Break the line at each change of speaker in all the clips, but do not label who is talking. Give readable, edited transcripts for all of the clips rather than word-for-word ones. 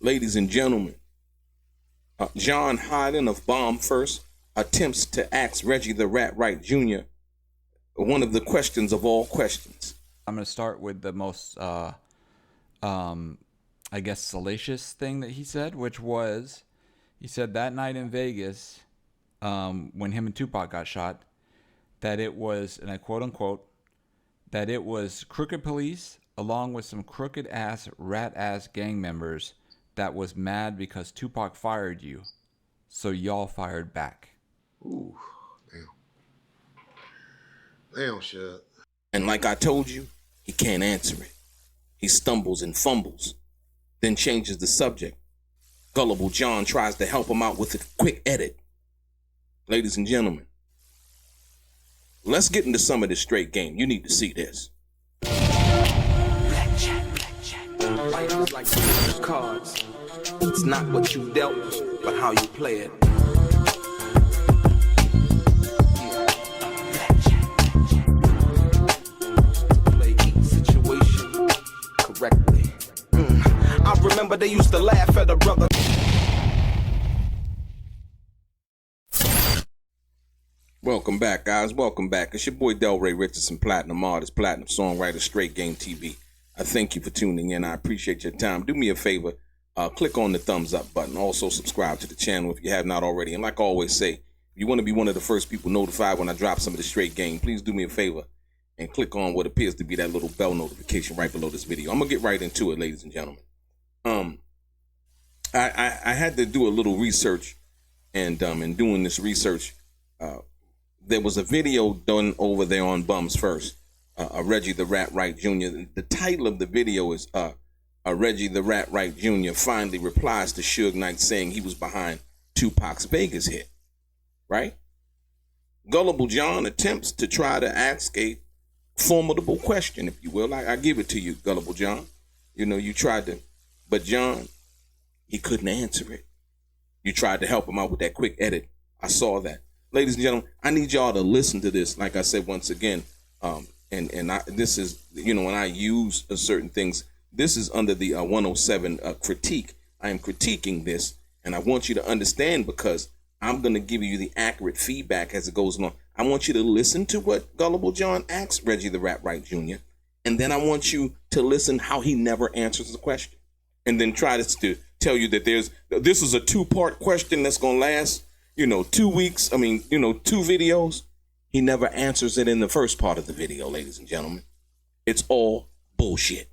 Ladies and gentlemen, John Hyden of Bomb First attempts to ask Reggie the Rat Wright Jr. one of the questions of all questions.
I'm going to start with the most, I guess, salacious thing that he said, which was, he said that night in Vegas, when him and Tupac got shot, that it was, and I quote unquote, that it was crooked police along with some crooked ass, rat ass gang members that was mad because Tupac fired you, so y'all fired back.
Ooh, damn. Damn, shit.
And like I told you, he can't answer it. He stumbles and fumbles, then changes the subject. Gullible John tries to help him out with a quick edit. Ladies and gentlemen, let's get into some of this straight game. You need to see this.
Life is like some cards. It's not what you dealt, but how you play it. Play each situation correctly. I remember they used to laugh at a brother.
Welcome back, guys. Welcome back. It's your boy Delray Richardson, platinum artist, platinum songwriter, Straight Game TV. I thank you for tuning in. I appreciate your time. Do me a favor, click on the thumbs up button. Also subscribe to the channel if you have not already. And like I always say, if you want to be one of the first people notified when I drop some of the Straight Game, please do me a favor and click on what appears to be that little bell notification right below this video. I'm gonna get right into it, ladies and gentlemen. I had to do a little research, and in doing this research, there was a video done over there on Bums First. Reggie the Rat Wright Jr. The title of the video is Reggie the Rat Wright Jr. finally replies to Suge Knight saying he was behind Tupac's Vegas hit, right? Gullible John attempts to try to ask a formidable question, if you will. I give it to you, Gullible John. You know, you tried to, but John, he couldn't answer it. You tried to help him out with that quick edit. I saw that. Ladies and gentlemen, I need y'all to listen to this. Like I said, once again, this is, you know, when I use certain things, this is under the 107 critique. I am critiquing this, and I want you to understand, because I'm going to give you the accurate feedback as it goes along. I want you to listen to what Gullible John asks Reggie the Rat Wright Jr., and then I want you to listen how he never answers the question, and then try to tell you that this is a two-part question that's going to last, 2 weeks. 2 videos. He never answers it in the first part of the video, ladies and gentlemen. It's all bullshit.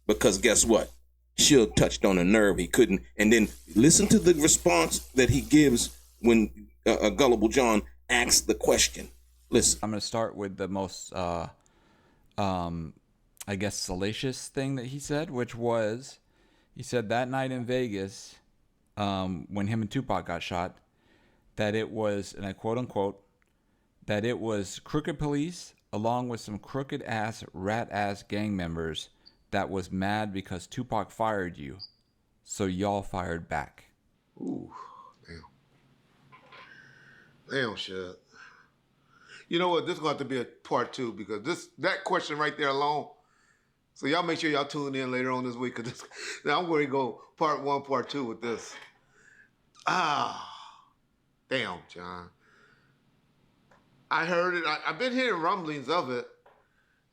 Because guess what? Suge touched on a nerve he couldn't. And then listen to the response that he gives when Gullible John asks the question. Listen.
I'm going to start with the most, I guess, salacious thing that he said, which was, he said that night in Vegas, when him and Tupac got shot, that it was, and I quote unquote, that it was crooked police along with some crooked ass, rat ass gang members that was mad because Tupac fired you, so y'all fired back.
Ooh, damn. Damn, shit. You know what? This is going to have to be a part 2, because that question right there alone. So y'all make sure y'all tune in later on this week, because now I'm going to go part 1, part 2 with this. Damn, John. I heard it. I've been hearing rumblings of it,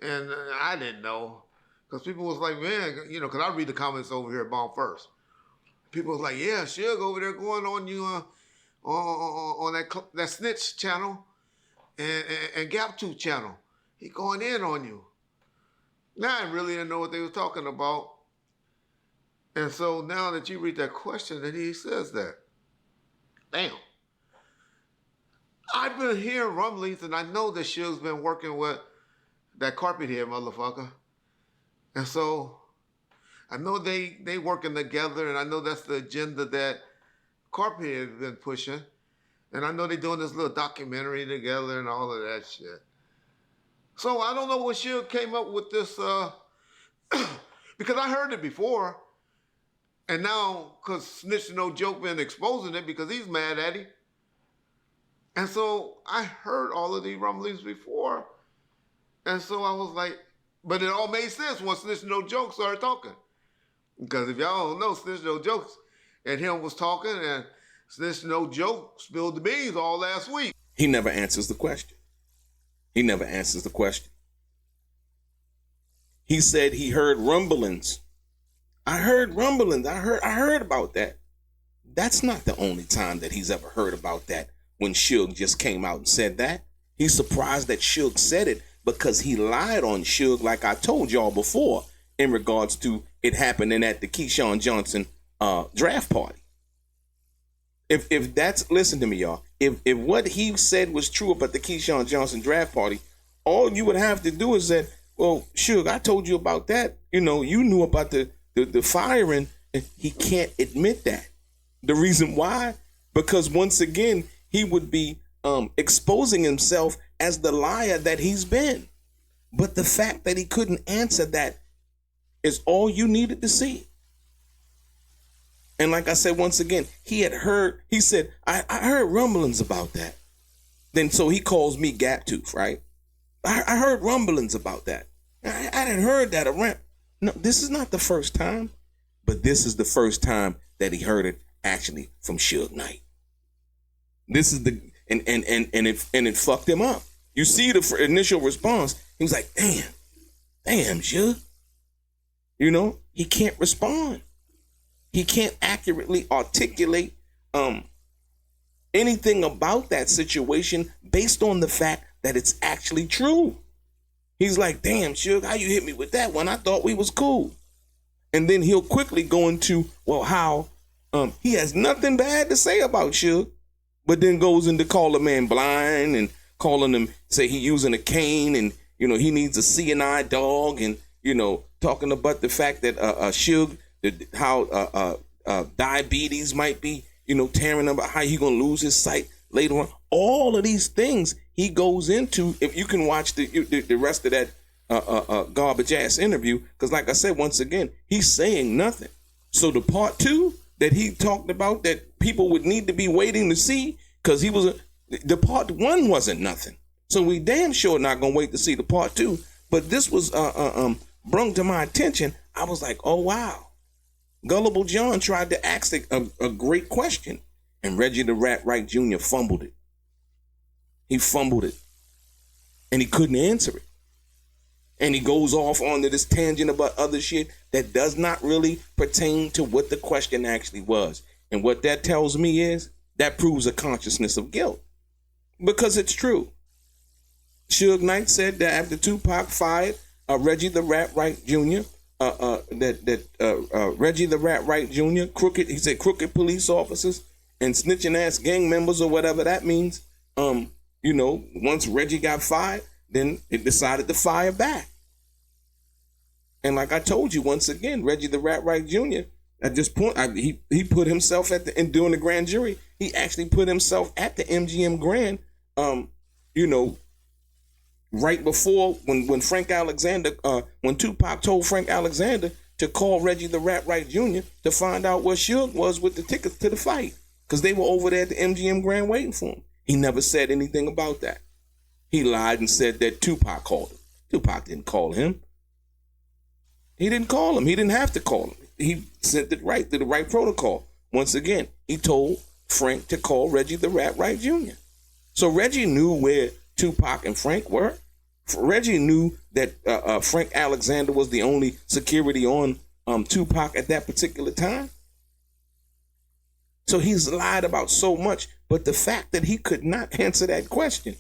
and I didn't know, because people was like, man, because I read the comments over here at Bomb First. People was like, yeah, Suge over there going on you on that Snitch channel and Gap Tooth channel. He going in on you. Now I really didn't know what they were talking about. And so now that you read that question, that he says that. Damn. I've been hearing rumblings, and I know that Suge's been working with that carpet head motherfucker. And so I know they working together, and I know that's the agenda that carpet head has been pushing. And I know they doing this little documentary together and all of that shit. So I don't know when Suge came up with this, because I heard it before. And now, because Snitch No Joke been exposing it because he's mad at him. And so I heard all of these rumblings before. And so I was like, but it all made sense once Snitch No Joke started talking. Because if y'all don't know, Snitch No Jokes and him was talking, and Snitch No Joke spilled the beans all last week.
He never answers the question. He never answers the question. He said he heard rumblings. I heard rumblings. I heard about that. That's not the only time that he's ever heard about that, when Suge just came out and said that. He's surprised that Suge said it because he lied on Suge, like I told y'all before, in regards to it happening at the Keyshawn Johnson draft party. If that's, listen to me, y'all. If what he said was true about the Keyshawn Johnson draft party, all you would have to do is that, well, Suge, I told you about that. You know, you knew about the firing. And he can't admit that. The reason why? Because once again, he would be exposing himself as the liar that he's been. But the fact that he couldn't answer that is all you needed to see. And like I said, once again, he said, I heard rumblings about that. Then so he calls me Gap Tooth, right? I heard rumblings about that. I didn't heard that around. No, this is not the first time, but this is the first time that he heard it actually from Suge Knight. This is the, and it fucked him up. You see the initial response. He was like, damn, Suge. You know, he can't respond. He can't accurately articulate anything about that situation based on the fact that it's actually true. He's like, damn, Suge, how you hit me with that one? I thought we was cool. And then he'll quickly go into, well, how he has nothing bad to say about Suge, but then goes into call a man blind and calling him, say he using a cane and, you know, he needs a C&I dog and, you know, talking about the fact that Suge, how diabetes might be, you know, tearing him, how he gonna lose his sight later on. All of these things he goes into. If you can watch the rest of that garbage ass interview, because like I said, once again, he's saying nothing. So the part 2 that he talked about that people would need to be waiting to see, because the part 1 wasn't nothing. So we damn sure not gonna wait to see the part 2. But this was brought to my attention. I was like, oh wow. Gullible John tried to ask a great question, and Reggie the Rat Wright Jr. fumbled it. He fumbled it, and he couldn't answer it. And he goes off onto this tangent about other shit that does not really pertain to what the question actually was. And what that tells me is that proves a consciousness of guilt, because it's true. Suge Knight said that after Tupac fired Reggie the Rat Wright Jr., Reggie the Rat Wright Jr., crooked police officers and snitching ass gang members or whatever that means. You know, once Reggie got fired, then it decided to fire back. And like I told you, once again, Reggie the Rat Wright Jr., at this point, he put himself during the grand jury, he actually put himself at the MGM Grand, you know, right before when Frank Alexander, when Tupac told Frank Alexander to call Reggie the Rat Wright Jr. to find out where Suge was with the tickets to the fight, because they were over there at the MGM Grand waiting for him. He never said anything about that. He lied and said that Tupac called him. Tupac didn't call him. He didn't call him. He didn't have to call him. He sent it right through the right protocol. Once again, he told Frank to call Reggie the Rat Wright Jr. So Reggie knew where Tupac and Frank were. Reggie knew that Frank Alexander was the only security on Tupac at that particular time. So he's lied about so much, but the fact that he could not answer that question,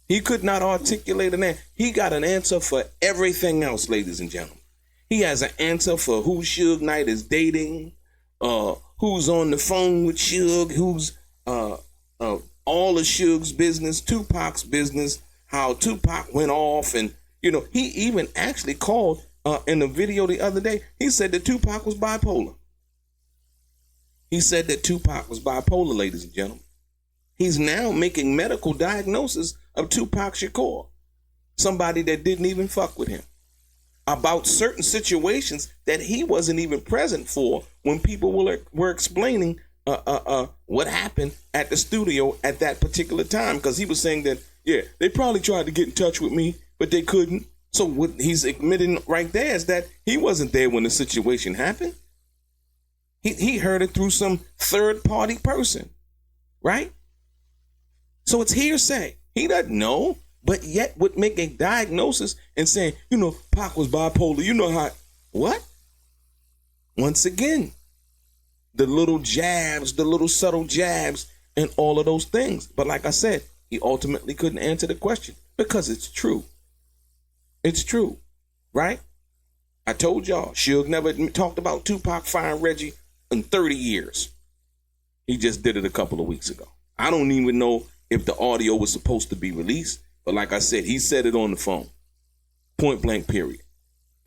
he could not articulate an answer. He got an answer for everything else, ladies and gentlemen. He has an answer for who Suge Knight is dating, who's on the phone with Suge, who's all of Suge's business, Tupac's business, how Tupac went off. And, you know, he even actually called in the video the other day, he said that Tupac was bipolar. He said that Tupac was bipolar, ladies and gentlemen. He's now making medical diagnosis of Tupac Shakur, somebody that didn't even fuck with him, about certain situations that he wasn't even present for when people were explaining what happened at the studio at that particular time. Because he was saying that, yeah, they probably tried to get in touch with me, but they couldn't. So what he's admitting right there is that he wasn't there when the situation happened. He heard it through some third party person, right? So it's hearsay. He doesn't know, but yet would make a diagnosis and saying, Pac was bipolar. You know how, what? Once again, the little jabs, the little subtle jabs, and all of those things. But like I said, he ultimately couldn't answer the question because it's true. It's true, right? I told y'all, Suge never talked about Tupac firing Reggie in 30 years. He just did it a couple of weeks ago. I don't even know if the audio was supposed to be released, but like I said, he said it on the phone, point blank, period.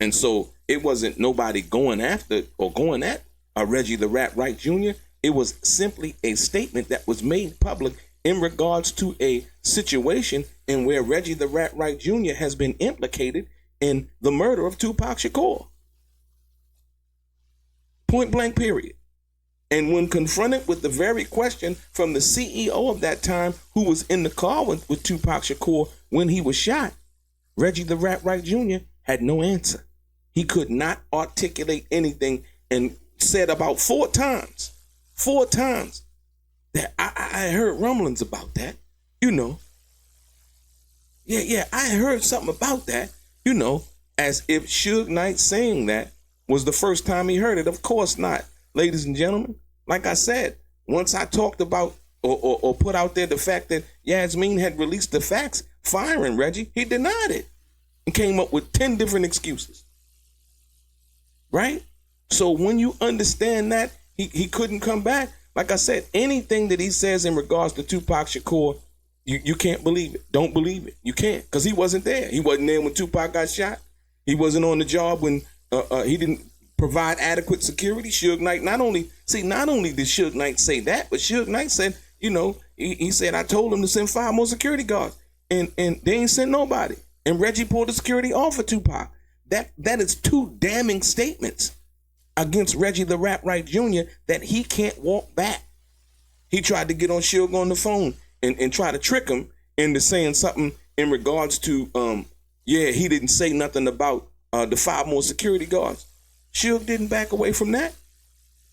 And so it wasn't nobody going after or going at Reggie the Rat Wright Jr. It was simply a statement that was made public in regards to a situation in where Reggie the Rat Wright Jr. has been implicated in the murder of Tupac Shakur. Point blank, period. And when confronted with the very question from the CEO of that time, who was in the car with Tupac Shakur when he was shot, Reggie the Rat Wright Jr. had no answer. He could not articulate anything and said about four times that I heard rumblings about that, Yeah, I heard something about that, as if Suge Knight saying that was the first time he heard it. Of course not, ladies and gentlemen. Like I said, once I talked about or put out there the fact that Yasmin had released the facts firing Reggie, he denied it and came up with 10 different excuses. Right? So when you understand that, he couldn't come back. Like I said, anything that he says in regards to Tupac Shakur, you can't believe it. Don't believe it. You can't, because he wasn't there. He wasn't there when Tupac got shot. He wasn't on the job when he didn't provide adequate security. Suge Knight, not only did Suge Knight say that, but Suge Knight said, he said, I told him to send 5 more security guards, and they ain't sent nobody. And Reggie pulled the security off of Tupac. That is 2 damning statements against Reggie the Rat Wright Jr. that he can't walk back. He tried to get on Suge on the phone and try to trick him into saying something in regards to, he didn't say nothing about the 5 more security guards. Suge didn't back away from that.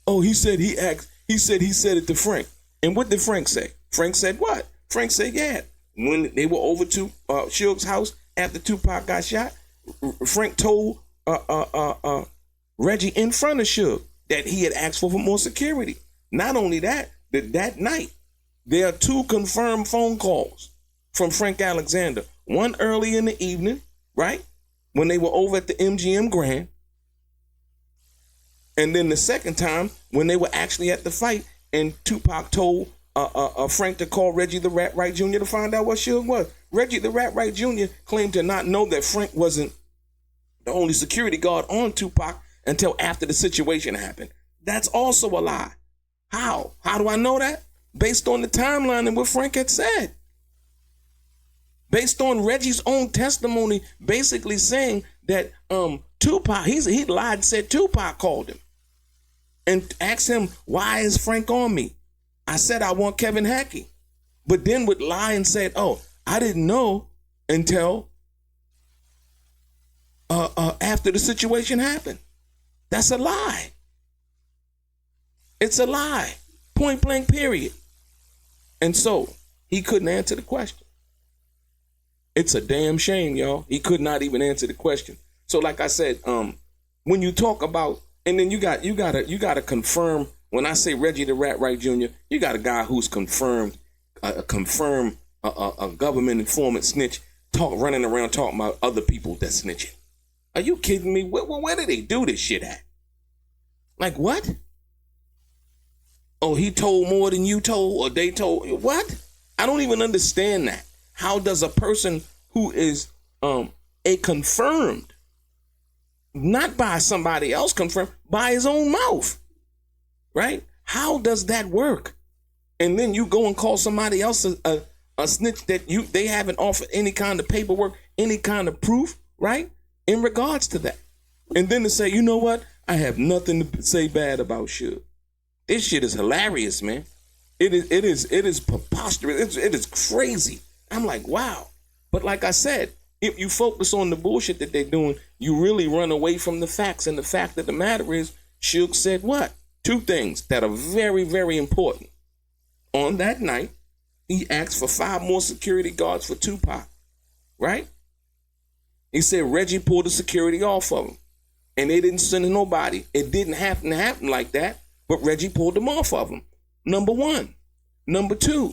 Oh, he said he said it to Frank. And what did Frank say? Frank said what? Frank said, yeah, when they were over to Suge's house after Tupac got shot, Frank told Reggie in front of Suge that he had asked for more security. Not only that, that night, there are 2 confirmed phone calls from Frank Alexander. One early in the evening, right, when they were over at the MGM Grand. And then the second time when they were actually at the fight and Tupac told Frank to call Reggie the Rat Wright Jr. to find out what Suge was. Reggie the Rat Wright Jr. claimed to not know that Frank wasn't the only security guard on Tupac until after the situation happened. That's also a lie. How? How do I know that? Based on the timeline and what Frank had said. Based on Reggie's own testimony, basically saying that Tupac, he lied and said Tupac called him and asked him, why is Frank on me? I said I want Kevin Hackey. But then would lie and said, oh, I didn't know until after the situation happened. That's a lie. It's a lie. Point blank, period. And so he couldn't answer the question. It's a damn shame, y'all. He could not even answer the question. So like I said, when you talk about, and then you gotta confirm, when I say Reggie the Rat Wright Jr., you got a guy who's confirmed a government informant snitch, running around talking about other people that snitching. Are you kidding me? Where did they do this shit at? Like what? Oh, he told more than you told, or they told. What? I don't even understand that. How does a person who is a confirmed, not by somebody else confirmed, by his own mouth, right? How does that work? And then you go and call somebody else a snitch that they haven't offered any kind of paperwork, any kind of proof, right? In regards to that. And then to say, you know what? I have nothing to say bad about Suge. This shit is hilarious, man. It is preposterous. It is crazy. I'm like, wow. But like I said, If you focus on the bullshit that they're doing, you really run away from the facts. And the fact of the matter is, Suge said what? 2 things that are very, very important. On that night, he asked for 5 more security guards for Tupac, right? He said Reggie pulled the security off of him, and they didn't send nobody. It didn't happen to happen like that, but Reggie pulled them off of him. Number 1. Number 2,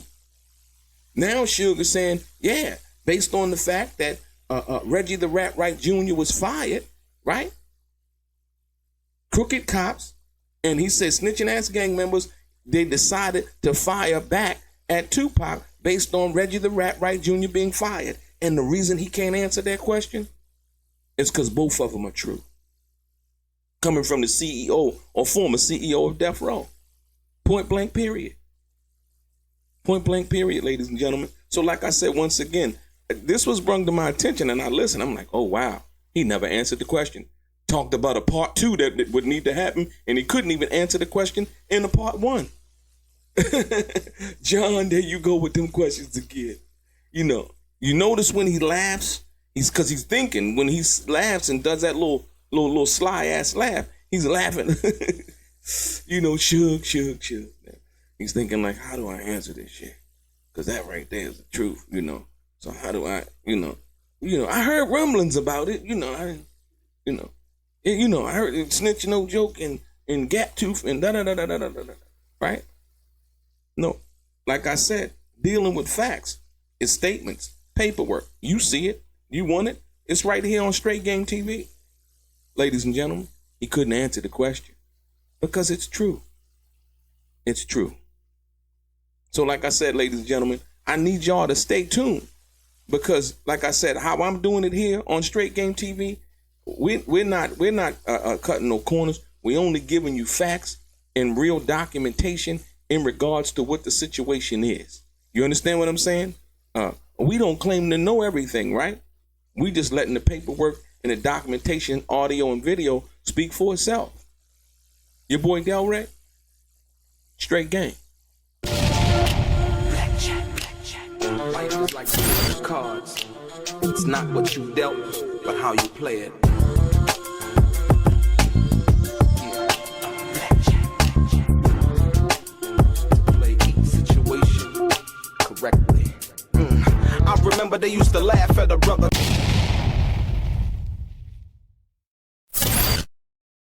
now Suge is saying, yeah, based on the fact that Reggie the Rat Wright Jr. was fired, right? Crooked cops, and he said snitching ass gang members, they decided to fire back at Tupac based on Reggie the Rat Wright Jr. being fired. And the reason he can't answer that question is because both of them are true. Coming from the CEO or former CEO of Death Row. Point blank period. Point blank period, ladies and gentlemen. So like I said, once again, this was brought to my attention and I listened. I'm like, oh, wow. He never answered the question. Talked about a part 2 that would need to happen, and he couldn't even answer the question in the part 1. John, there you go with them questions again. You notice when he laughs, because he's thinking when he laughs and does that little sly ass laugh, he's laughing. Suge. He's thinking like, how do I answer this shit? Because that right there is the truth, So how do I, I heard rumblings about it, I heard it, snitch no joke and gap tooth and da-da-da-da-da-da-da, right? No, like I said, dealing with facts, it's statements, paperwork. You see it, you want it, it's right here on Straight Game TV. Ladies and gentlemen, he couldn't answer the question because it's true. It's true. So like I said, ladies and gentlemen, I need y'all to stay tuned because like I said, how I'm doing it here on Straight Game TV, we're not cutting no corners. We're only giving you facts and real documentation in regards to what the situation is. You understand what I'm saying? We don't claim to know everything, right? We just letting the paperwork and the documentation, audio and video speak for itself. Your boy Delray, Straight Game.
Life is like cards. It's not what you dealt, but how you play it. Play each situation correctly. I remember they used to laugh at a brother.